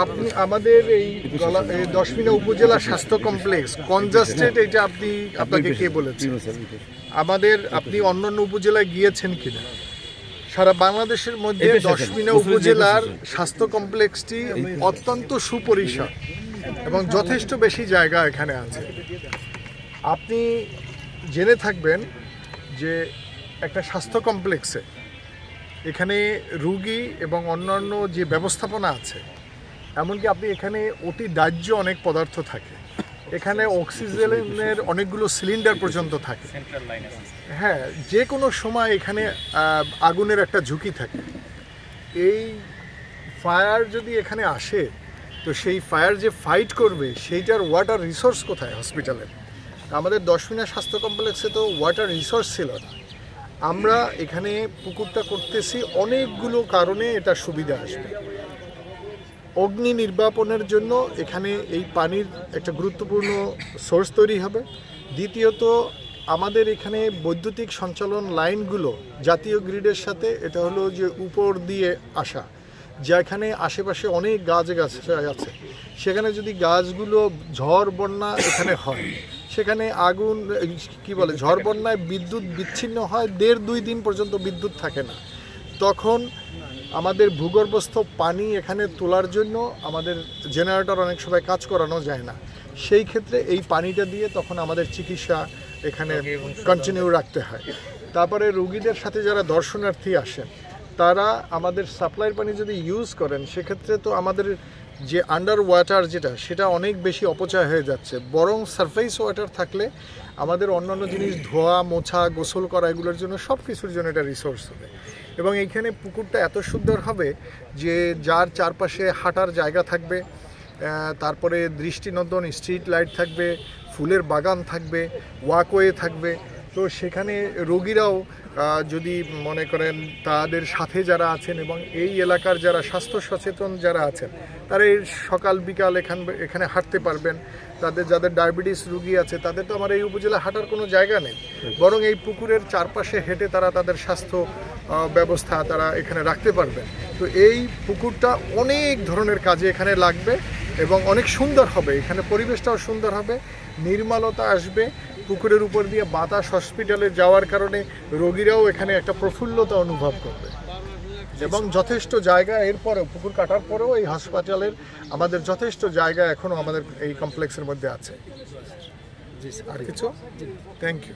আপনি আমাদের এই দশমিনা উপজেলা স্বাস্থ্য কমপ্লেক্স কনজাস্টেড, এটা আপনাকে কে বলেছেন? আপনি অন্যান্য উপজেলায় গিয়েছেন কিনা? সারা বাংলাদেশের মধ্যে দশমিনা উপজেলার স্বাস্থ্য কমপ্লেক্সটি অত্যন্ত সুপরিসর এবং যথেষ্ট বেশি জায়গা এখানে আছে। আপনি জেনে থাকবেন যে একটা স্বাস্থ্য কমপ্লেক্সে এখানে রুগী এবং অন্যান্য যে ব্যবস্থাপনা আছে, এমনকি আপনি এখানে অতি দাহ্য অনেক পদার্থ থাকে, এখানে অক্সিজেনের অনেকগুলো সিলিন্ডার পর্যন্ত থাকে। হ্যাঁ, যে কোনো সময় এখানে আগুনের একটা ঝুঁকি থাকে। এই ফায়ার যদি এখানে আসে, তো সেই ফায়ার যে ফাইট করবে সেইটার ওয়াটার রিসোর্স কোথায় হসপিটালের? আমাদের দশমিনা স্বাস্থ্য কমপ্লেক্সে তো ওয়াটার রিসোর্স ছিল না। আমরা এখানে পুকুরটা করতেছি অনেকগুলো কারণে এটা সুবিধা আসবে। অগ্নি নির্বাপনের জন্য এখানে এই পানির একটা গুরুত্বপূর্ণ সোর্স তৈরি হবে। দ্বিতীয়ত, আমাদের এখানে বৈদ্যুতিক সঞ্চালন লাইনগুলো জাতীয় গ্রিডের সাথে, এটা হলো যে উপর দিয়ে আসা, যেখানে আশেপাশে অনেক গাছ আছে, সেখানে যদি গাছগুলো ঝড় বন্যা এখানে হয়, সেখানে আগুন ঝড় বন্যায় বিদ্যুৎ বিচ্ছিন্ন হয়, 1.5-2 দিন পর্যন্ত বিদ্যুৎ থাকে না। তখন আমাদের ভূগর্ভস্থ পানি এখানে তোলার জন্য আমাদের জেনারেটর অনেক সময় কাজ করানো যায় না। সেই ক্ষেত্রে এই পানিটা দিয়ে তখন আমাদের চিকিৎসা এখানে কন্টিনিউ রাখতে হয়। তারপরে রোগীদের সাথে যারা দর্শনার্থী আসেন, তারা আমাদের সাপ্লাইয়ের পানি যদি ইউজ করেন, সেক্ষেত্রে তো আমাদের যে আন্ডার ওয়াটার সেটা অনেক বেশি অপচয় হয়ে যাচ্ছে। বরং সারফেস ওয়াটার থাকলে আমাদের অন্যান্য জিনিস ধোয়া মোছা গোসল করা এগুলোর জন্য সব কিছুর জন্য এটা রিসোর্স হবে। এবং এইখানে পুকুরটা এত সুন্দর হবে যে যার চারপাশে হাঁটার জায়গা থাকবে, তারপরে দৃষ্টিনন্দন স্ট্রিট লাইট থাকবে, ফুলের বাগান থাকবে, ওয়াকওয়ে থাকবে। তো সেখানে রোগীরাও যদি মনে করেন তাদের সাথে যারা আছেন এবং এই এলাকার যারা স্বাস্থ্য সচেতন যারা আছেন, তারা সকাল বিকাল এখানে হাঁটতে পারবেন। যাদের ডায়াবেটিস রোগী আছে, তাদের তো আমার এই উপজেলা হাঁটার কোনো জায়গা নেই, বরং এই পুকুরের চারপাশে হেঁটে তারা তাদের স্বাস্থ্য ব্যবস্থা তারা এখানে রাখতে পারবেন। তো এই পুকুরটা অনেক ধরনের কাজে এখানে লাগবে এবং অনেক সুন্দর হবে। এখানে পরিবেশটাও সুন্দর হবে, নির্মলতা আসবে। পুকুরের উপর দিয়ে বাতাস হসপিটালে যাওয়ার কারণে রোগীরাও এখানে একটা প্রফুল্লতা অনুভব করবে। এবং যথেষ্ট জায়গা এরপরেও, পুকুর কাটার পরেও এই হাসপাতালের আমাদের যথেষ্ট জায়গা এখনও আমাদের এই কমপ্লেক্সের মধ্যে আছে। আর কিছু? Thank you.